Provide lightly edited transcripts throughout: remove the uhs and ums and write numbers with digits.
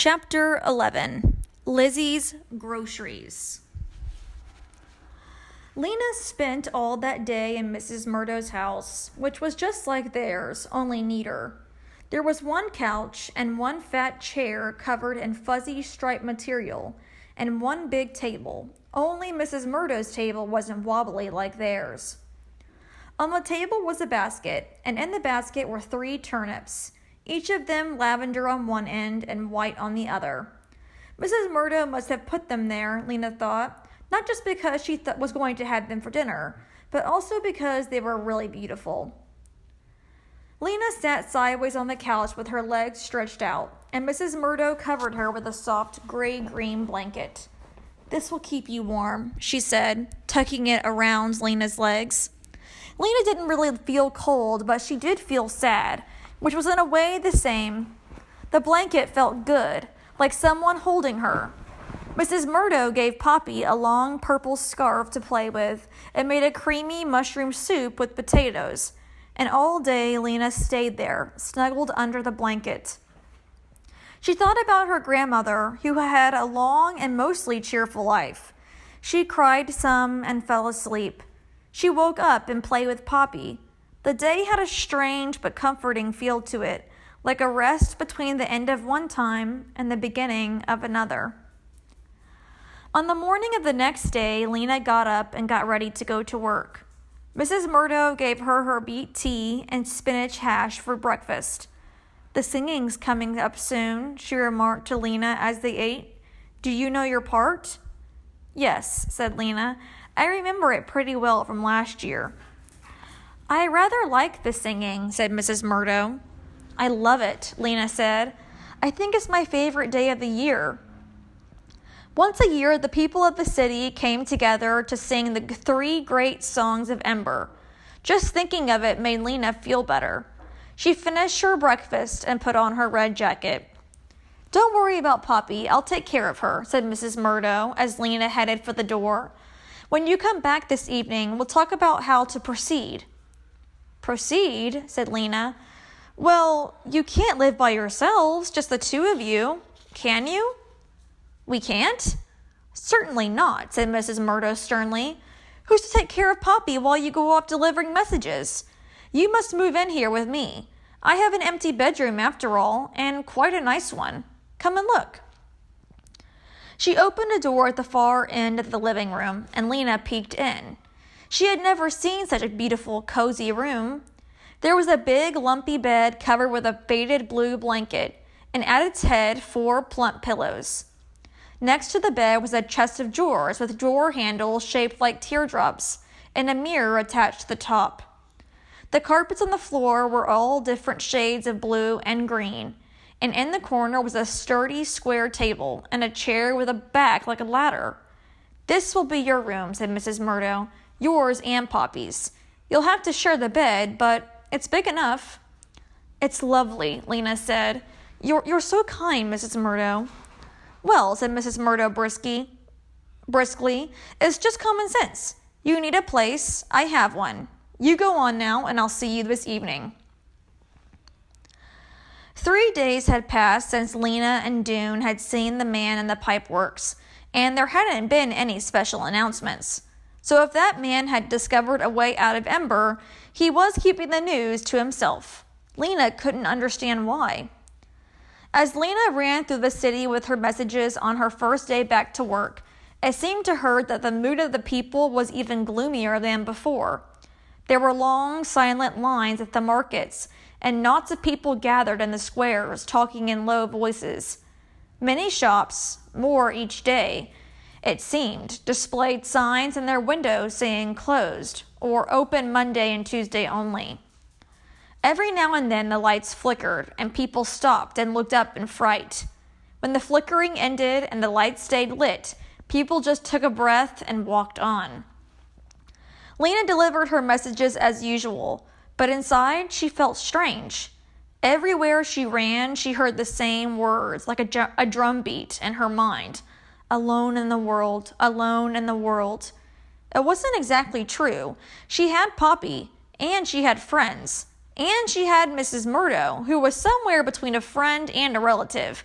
Chapter 11. Lizzies Groceries. Lena spent all that day in Mrs. Mereaux's house, which was just like theirs, only neater. There was one couch and one fat chair covered in fuzzy striped material, and one big table. Only Mrs. Mereaux's table wasn't wobbly like theirs. On the table was a basket, and in the basket were 3 turnips, each of them lavender on one end and white on the other. Mrs. Mereaux must have put them there, Lena thought, not just because she was going to have them for dinner, but also because they were really beautiful. Lena sat sideways on the couch with her legs stretched out, and Mrs. Mereaux covered her with a soft gray-green blanket. "This will keep you warm," she said, tucking it around Lena's legs. Lena didn't really feel cold, but she did feel sad, which was in a way the same. The blanket felt good, like someone holding her. Mrs. Mereaux gave Papi a long purple scarf to play with and made a creamy mushroom soup with potatoes. And all day Lena stayed there, snuggled under the blanket. She thought about her grandmother, who had a long and mostly cheerful life. She cried some and fell asleep. She woke up and played with Papi. The day had a strange but comforting feel to it, like a rest between the end of one time and the beginning of another. On the morning of the next day, Lena got up and got ready to go to work. Mrs. Mereaux gave her beet tea and spinach hash for breakfast. "The singing's coming up soon," she remarked to Lena as they ate. "Do you know your part?" "Yes," said Lena. "I remember it pretty well from last year." "I rather like the singing," said Mrs. Mereaux. "I love it," Lena said. "I think it's my favorite day of the year." Once a year, the people of the city came together to sing the 3 great songs of EMBER. Just thinking of it made Lena feel better. She finished her breakfast and put on her red jacket. "Don't worry about Papi, I'll take care of her," said Mrs. Mereaux as Lena headed for the door. "When you come back this evening, we'll talk about how to proceed." "Proceed?" said Lena. "Well, you can't live by yourselves, just the 2 of you, can you?" "We can't?" "Certainly not," said Mrs. Mereaux sternly. "Who's to take care of Papi while you go off delivering messages? You must move in here with me. I have an empty bedroom after all, and quite a nice one. Come and look." She opened a door at the far end of the living room, and Lena peeked in. She had never seen such a beautiful, cozy room. There was a big, lumpy bed covered with a faded blue blanket, and at its head 4 plump pillows. Next to the bed was a chest of drawers with drawer handles shaped like teardrops, and a mirror attached to the top. The carpets on the floor were all different shades of blue and green, and in the corner was a sturdy square table and a chair with a back like a ladder. "This will be your room," said Mrs. Mereaux. "Yours and Papi's. You'll have to share the bed, but it's big enough." "It's lovely," Lena said. You're so kind, Mrs. Mereaux." "Well," said Mrs. Mereaux briskly, "it's just common sense. You need a place. I have one. You go on now, and I'll see you this evening." 3 days had passed since Lena and Dune had seen the man in the pipeworks, and there hadn't been any special announcements. So if that man had discovered a way out of EMBER, he was keeping the news to himself. Lena couldn't understand why. As Lena ran through the city with her messages on her first day back to work, it seemed to her that the mood of the people was even gloomier than before. There were long, silent lines at the markets, and knots of people gathered in the squares, talking in low voices. Many shops, more each day, it seemed, displayed signs in their windows saying closed, or open Monday and Tuesday only. Every now and then the lights flickered, and people stopped and looked up in fright. When the flickering ended and the lights stayed lit, people just took a breath and walked on. Lena delivered her messages as usual, but inside she felt strange. Everywhere she ran, she heard the same words, like a drum beat in her mind. "Alone in the world, alone in the world." It wasn't exactly true. She had Papi, and she had friends, and she had Mrs. Mereaux, who was somewhere between a friend and a relative.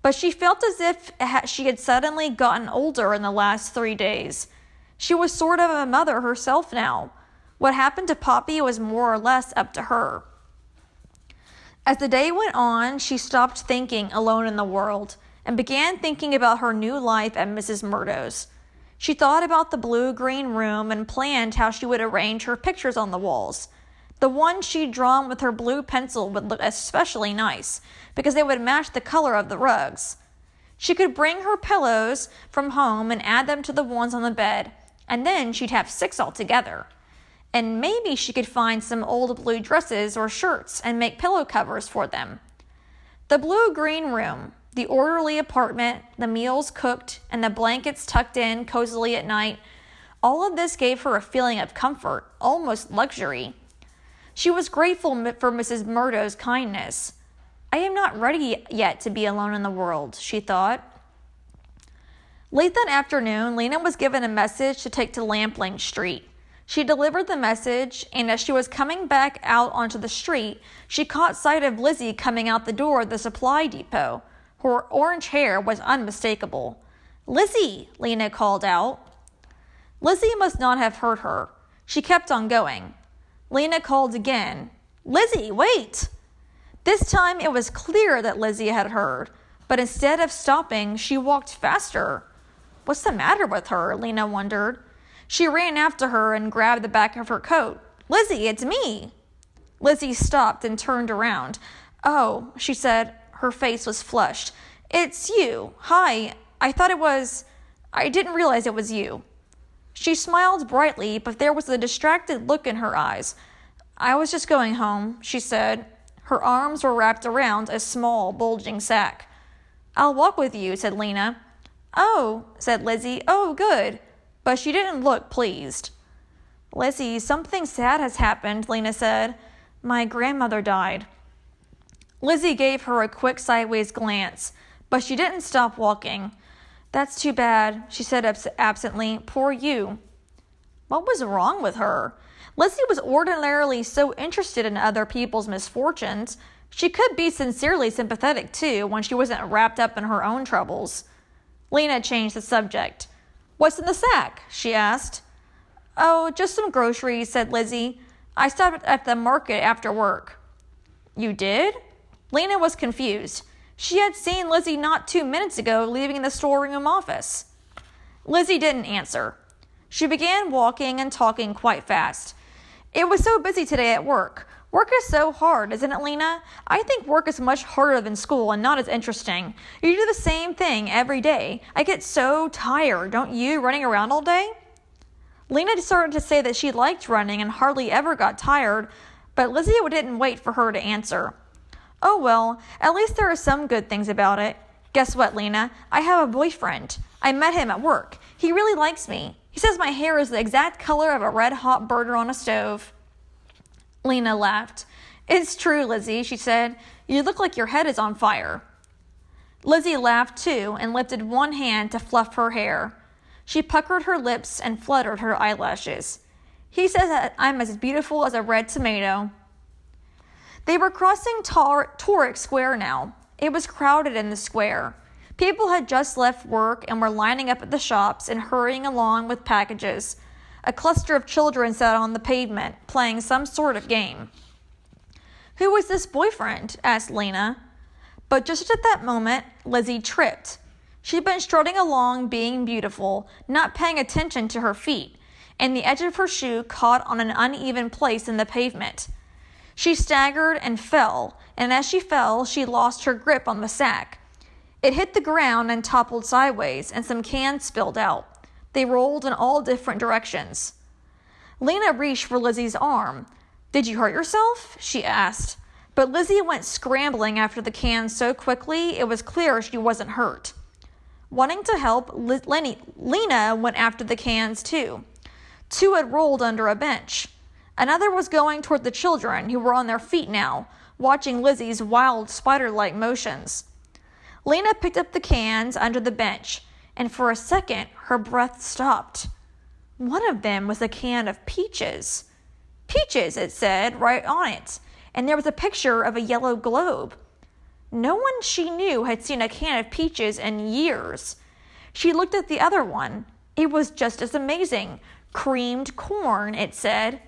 but she felt as if she had suddenly gotten older in the last 3 days. She was sort of a mother herself now. What happened to Papi was more or less up to her. As the day went on, she stopped thinking alone in the world and began thinking about her new life at Mrs. Mereaux's. She thought about the blue-green room and planned how she would arrange her pictures on the walls. The ones she'd drawn with her blue pencil would look especially nice because they would match the color of the rugs. She could bring her pillows from home and add them to the ones on the bed, and then she'd have 6 altogether. And maybe she could find some old blue dresses or shirts and make pillow covers for them. The blue-green room, the orderly apartment, the meals cooked, and the blankets tucked in cozily at night, all of this gave her a feeling of comfort, almost luxury. She was grateful for Mrs. Mereaux's kindness. I am not ready yet to be alone in the world, she thought. Late that afternoon, Lena was given a message to take to Lampling Street. She delivered the message, and as she was coming back out onto the street, she caught sight of Lizzie coming out the door of the supply depot. Her orange hair was unmistakable. "Lizzie!" Lena called out. Lizzie must not have heard her. She kept on going. Lena called again. "Lizzie, wait!" This time it was clear that Lizzie had heard, but instead of stopping, she walked faster. What's the matter with her? Lena wondered. She ran after her and grabbed the back of her coat. "Lizzie, it's me!" Lizzie stopped and turned around. "Oh," she said. Her face was flushed. "It's you. Hi. I didn't realize it was you." She smiled brightly, but there was a distracted look in her eyes. "I was just going home," she said. Her arms were wrapped around a small, bulging sack. "I'll walk with you," said Lena. "Oh," said Lizzie. "Oh, good." But she didn't look pleased. "Lizzie, something sad has happened," Lena said. "My grandmother died." Lizzie gave her a quick sideways glance, but she didn't stop walking. "That's too bad," she said absently. "Poor you." What was wrong with her? Lizzie was ordinarily so interested in other people's misfortunes. She could be sincerely sympathetic, too, when she wasn't wrapped up in her own troubles. Lena changed the subject. "What's in the sack?" she asked. "Oh, just some groceries," said Lizzie. "I stopped at the market after work." "You did?" Lena was confused. She had seen Lizzie not 2 minutes ago leaving the storeroom office. Lizzie didn't answer. She began walking and talking quite fast. "It was so busy today at work. Work is so hard, isn't it, Lena? I think work is much harder than school and not as interesting. You do the same thing every day. I get so tired, don't you, running around all day?" Lena started to say that she liked running and hardly ever got tired, but Lizzie didn't wait for her to answer. "Oh, well, at least there are some good things about it. Guess what, Lena? I have a boyfriend. I met him at work. He really likes me. He says my hair is the exact color of a red-hot burner on a stove." Lena laughed. "It's true, Lizzie," she said. "You look like your head is on fire." Lizzie laughed too and lifted one hand to fluff her hair. She puckered her lips and fluttered her eyelashes. "He says that I'm as beautiful as a red tomato." They were crossing Toric Square now. It was crowded in the square. People had just left work and were lining up at the shops and hurrying along with packages. A cluster of children sat on the pavement, playing some sort of game. "Who was this boyfriend?" asked Lena. But just at that moment, Lizzie tripped. She'd been strutting along, being beautiful, not paying attention to her feet, and the edge of her shoe caught on an uneven place in the pavement. She staggered and fell, and as she fell, she lost her grip on the sack. It hit the ground and toppled sideways, and some cans spilled out. They rolled in all different directions. Lena reached for Lizzie's arm. "Did you hurt yourself?" she asked. But Lizzie went scrambling after the cans so quickly it was clear she wasn't hurt. Wanting to help, Lena went after the cans too. 2 had rolled under a bench. Another was going toward the children, who were on their feet now, watching Lizzie's wild spider-like motions. Lena picked up the cans under the bench, and for a second her breath stopped. One of them was a can of peaches. "Peaches," it said, right on it, and there was a picture of a yellow globe. No one she knew had seen a can of peaches in years. She looked at the other one. It was just as amazing. Creamed corn, it said.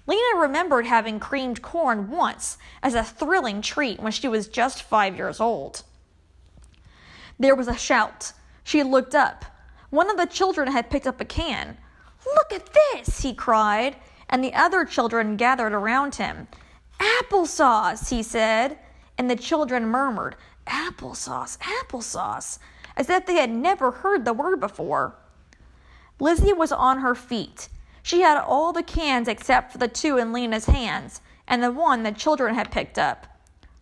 Lena remembered having creamed corn once as a thrilling treat when she was just 5 years old. There was a shout. She looked up. One of the children had picked up a can. "Look at this," he cried, and the other children gathered around him. "Applesauce," he said, and the children murmured, "Applesauce, applesauce," as if they had never heard the word before. Lizzie was on her feet. She had all the cans except for the two in Lena's hands and the one the children had picked up.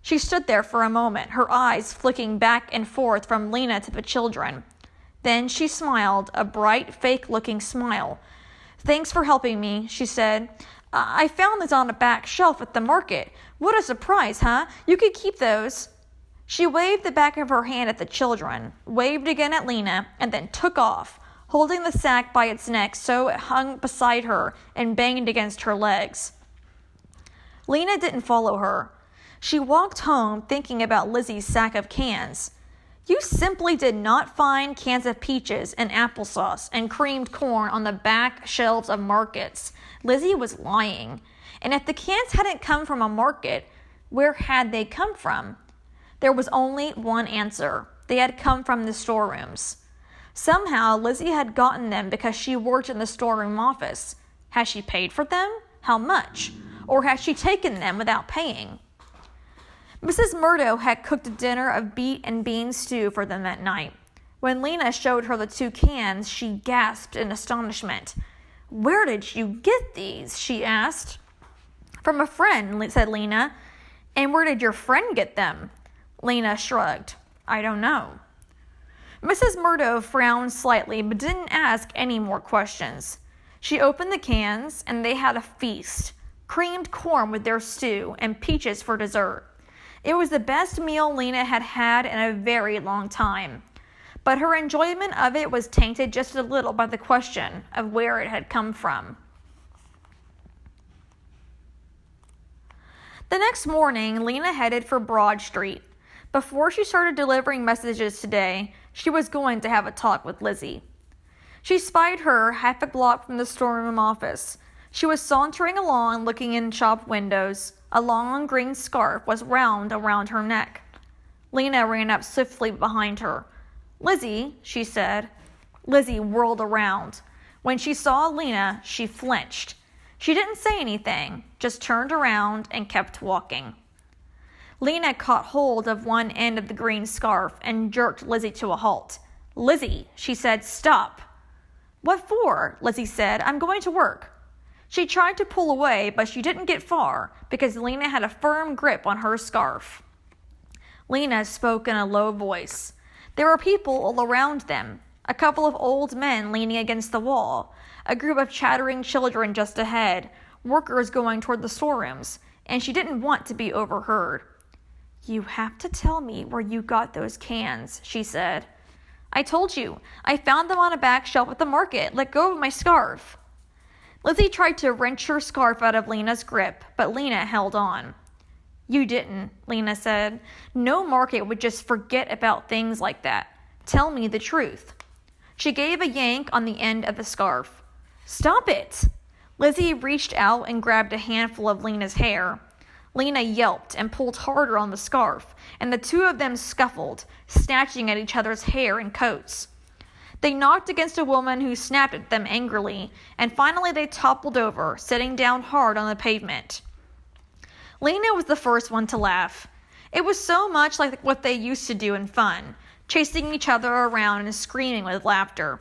She stood there for a moment, her eyes flicking back and forth from Lena to the children. Then she smiled, a bright, fake-looking smile. "Thanks for helping me," she said. I found these on a back shelf at the market. What a surprise, huh? You could keep those." She waved the back of her hand at the children, waved again at Lena, and then took off, holding the sack by its neck so it hung beside her and banged against her legs. Lena didn't follow her. She walked home thinking about Lizzie's sack of cans. You simply did not find cans of peaches and applesauce and creamed corn on the back shelves of markets. Lizzie was lying. And if the cans hadn't come from a market, where had they come from? There was only one answer. They had come from the storerooms. Somehow, Lizzie had gotten them because she worked in the storeroom office. Had she paid for them? How much? Or had she taken them without paying? Mrs. Mereaux had cooked a dinner of beet and bean stew for them that night. When Lena showed her the two cans, she gasped in astonishment. "Where did you get these?" she asked. "From a friend," said Lena. "And where did your friend get them?" Lena shrugged. "I don't know." Mrs. Mereaux frowned slightly but didn't ask any more questions. She opened the cans, and they had a feast. Creamed corn with their stew and peaches for dessert. It was the best meal Lena had had in a very long time, but her enjoyment of it was tainted just a little by the question of where it had come from. The next morning, Lena headed for Broad Street. Before she started delivering messages today, she was going to have a talk with Lizzie. She spied her half a block from the storeroom office. She was sauntering along, looking in shop windows. A long green scarf was wound around her neck. Lena ran up swiftly behind her. "Lizzie," she said. Lizzie whirled around. When she saw Lena, she flinched. She didn't say anything, just turned around and kept walking. Lena caught hold of one end of the green scarf and jerked Lizzie to a halt. "Lizzie," she said, "stop." "What for?" Lizzie said. "I'm going to work." She tried to pull away, but she didn't get far because Lena had a firm grip on her scarf. Lena spoke in a low voice. There were people all around them. A couple of old men leaning against the wall, a group of chattering children just ahead, workers going toward the storerooms, and she didn't want to be overheard. "You have to tell me where you got those cans," she said. "I told you. I found them on a back shelf at the market. Let go of my scarf." Lizzie tried to wrench her scarf out of Lena's grip, but Lena held on. "You didn't," Lena said. "No market would just forget about things like that. Tell me the truth." She gave a yank on the end of the scarf. "Stop it!" Lizzie reached out and grabbed a handful of Lena's hair. Lena yelped and pulled harder on the scarf, and the two of them scuffled, snatching at each other's hair and coats. They knocked against a woman who snapped at them angrily, and finally they toppled over, sitting down hard on the pavement. Lena was the first one to laugh. It was so much like what they used to do in fun, chasing each other around and screaming with laughter.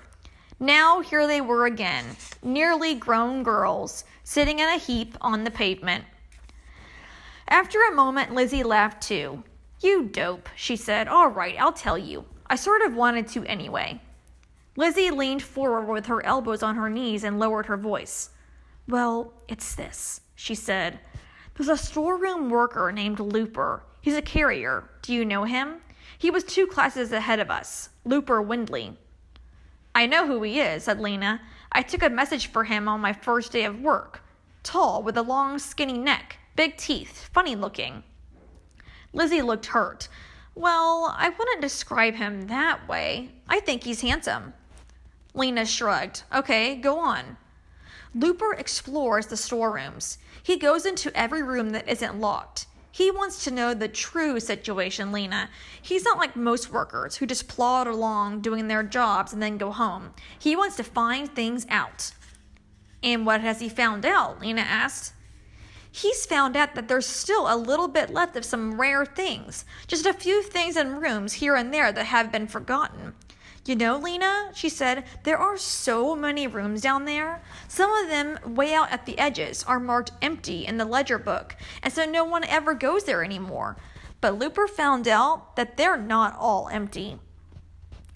Now here they were again, nearly grown girls, sitting in a heap on the pavement. After a moment, Lizzie laughed too. "You dope," she said. "All right, I'll tell you. I sort of wanted to anyway." Lizzie leaned forward with her elbows on her knees and lowered her voice. "Well, it's this," she said. "There's a storeroom worker named Looper. He's a carrier. Do you know him? He was 2 classes ahead of us. Looper Windley." "I know who he is," said Lena. "I took a message for him on my first day of work. Tall, with a long, skinny neck, big teeth, funny looking." Lizzie looked hurt. Well, I wouldn't describe him that way. I think he's handsome. Lena shrugged. Okay, go on. Looper explores the storerooms. He goes into every room that isn't locked. He wants to know the true situation, Lena. He's not like most workers who just plod along doing their jobs and then go home. He wants to find things out. And what has he found out? Lena asked. He's found out that there's still a little bit left of some rare things. Just a few things in rooms here and there that have been forgotten. You know, Lena, she said, there are so many rooms down there. Some of them, way out at the edges, are marked empty in the ledger book, and so no one ever goes there anymore. But Looper found out that they're not all empty.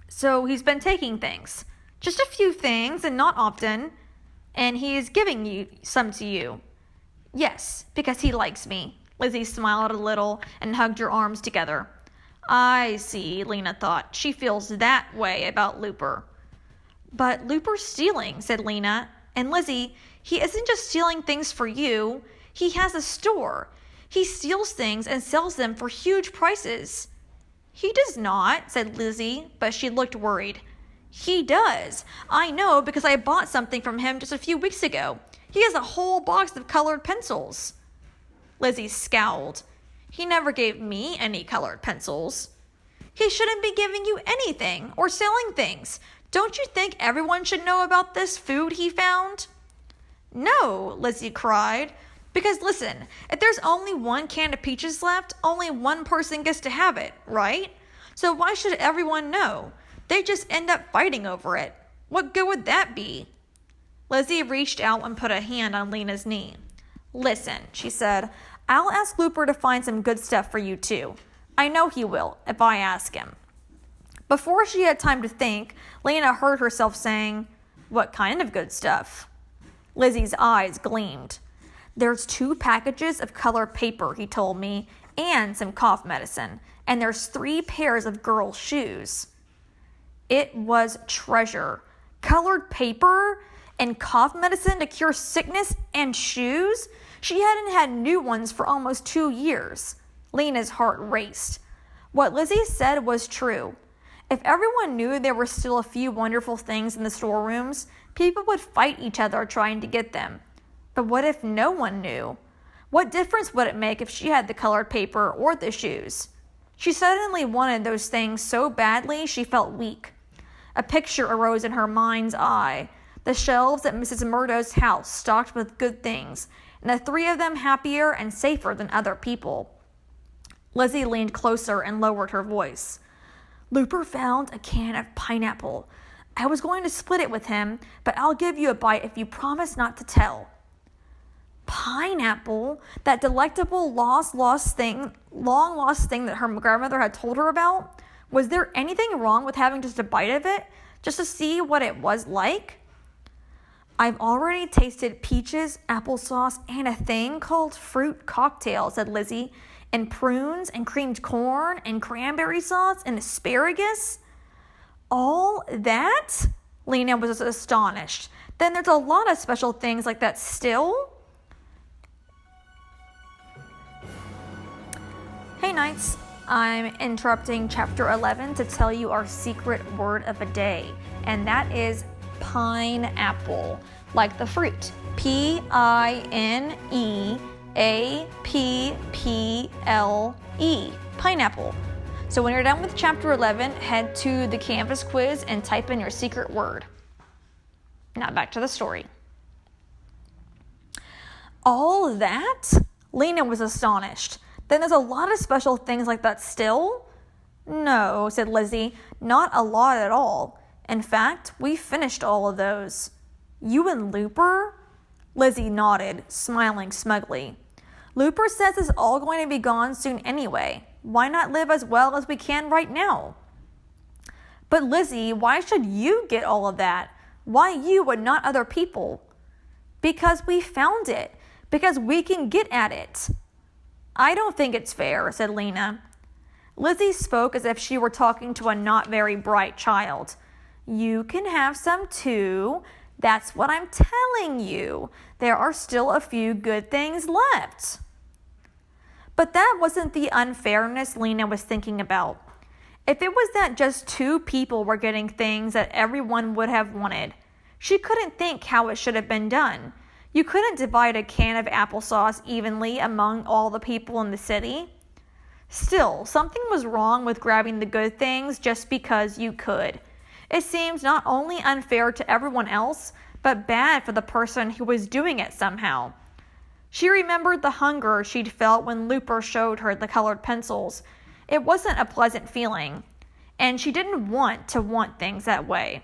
So he's been taking things. Just a few things, and not often. And he is giving you some to you. Yes, because he likes me. Lizzie smiled a little and hugged her arms together. I see, Lena thought. She feels that way about Looper. But Looper's stealing, said Lena. And Lizzie, he isn't just stealing things for you. He has a store. He steals things and sells them for huge prices. He does not, said Lizzie, but she looked worried. He does. I know because I bought something from him just a few weeks ago. He has a whole box of colored pencils. Lizzie scowled. He never gave me any colored pencils. He shouldn't be giving you anything or selling things. Don't you think everyone should know about this food he found? No, Lizzie cried. Because listen, if there's only one can of peaches left, only one person gets to have it, right? So why should everyone know? They just end up fighting over it. What good would that be? Lizzie reached out and put a hand on Lena's knee. Listen, she said, I'll ask Looper to find some good stuff for you too. I know he will, if I ask him. Before she had time to think, Lena heard herself saying, What kind of good stuff? Lizzie's eyes gleamed. There's 2 packages of colored paper, he told me, and some cough medicine. And there's 3 pairs of girls' shoes. It was treasure. Colored paper and cough medicine to cure sickness and shoes? She hadn't had new ones for almost 2 years. Lena's heart raced. What Lizzie said was true. If everyone knew there were still a few wonderful things in the storerooms, people would fight each other trying to get them. But what if no one knew? What difference would it make if she had the colored paper or the shoes? She suddenly wanted those things so badly she felt weak. A picture arose in her mind's eye. The shelves at Mrs. Mereaux's house stocked with good things, and the 3 of them happier and safer than other people. Lizzie leaned closer and lowered her voice. Looper found a can of pineapple. I was going to split it with him, but I'll give you a bite if you promise not to tell. Pineapple? That delectable long lost thing that her grandmother had told her about? Was there anything wrong with having just a bite of it, just to see what it was like? I've already tasted peaches, applesauce, and a thing called fruit cocktail, said Lizzie, and prunes, and creamed corn, and cranberry sauce, and asparagus. All that? Lena was astonished. Then there's a lot of special things like that still? Hey Knights, I'm interrupting chapter 11 to tell you our secret word of the day, and that is pineapple, like the fruit. Pineapple, pineapple. So when you're done with chapter 11, head to the Canvas quiz and type in your secret word. Now back to the story. All that? Lena was astonished. Then there's a lot of special things like that still? No, said Lizzie, not a lot at all. In fact, we finished all of those. You and Looper? Lizzie nodded, smiling smugly. Looper says it's all going to be gone soon anyway. Why not live as well as we can right now? But Lizzie, why should you get all of that? Why you and not other people? Because we found it. Because we can get at it. I don't think it's fair, said Lena. Lizzie spoke as if she were talking to a not very bright child. You can have some too. That's what I'm telling you. There are still a few good things left. But that wasn't the unfairness Lena was thinking about. If it was that just 2 people were getting things that everyone would have wanted, she couldn't think how it should have been done. You couldn't divide a can of applesauce evenly among all the people in the city. Still, something was wrong with grabbing the good things just because you could. It seemed not only unfair to everyone else, but bad for the person who was doing it somehow. She remembered the hunger she'd felt when Looper showed her the colored pencils. It wasn't a pleasant feeling, and she didn't want to want things that way.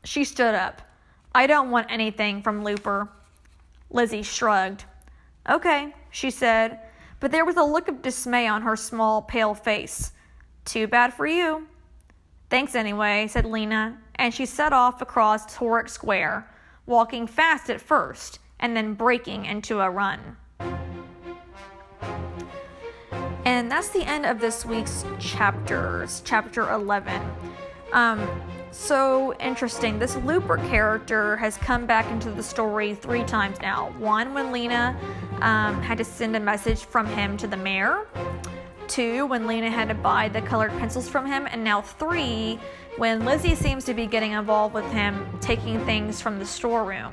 She stood up. I don't want anything from Looper. Lizzie shrugged. Okay, she said, but there was a look of dismay on her small, pale face. Too bad for you. Thanks anyway, said Lena, and she set off across Toric Square, walking fast at first, and then breaking into a run. And that's the end of this week's chapters, chapter 11. So interesting. This Looper character has come back into the story 3 times now. 1, when Lena had to send a message from him to the mayor. 2, when Lena had to buy the colored pencils from him. And now 3, when Lizzie seems to be getting involved with him, taking things from the storeroom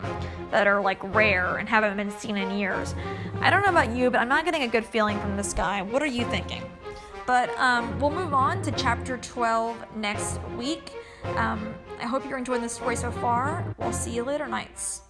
that are like rare and haven't been seen in years. I don't know about you, but I'm not getting a good feeling from this guy. What are you thinking? But we'll move on to chapter 12 next week. I hope you're enjoying the story so far. We'll see you later, nights.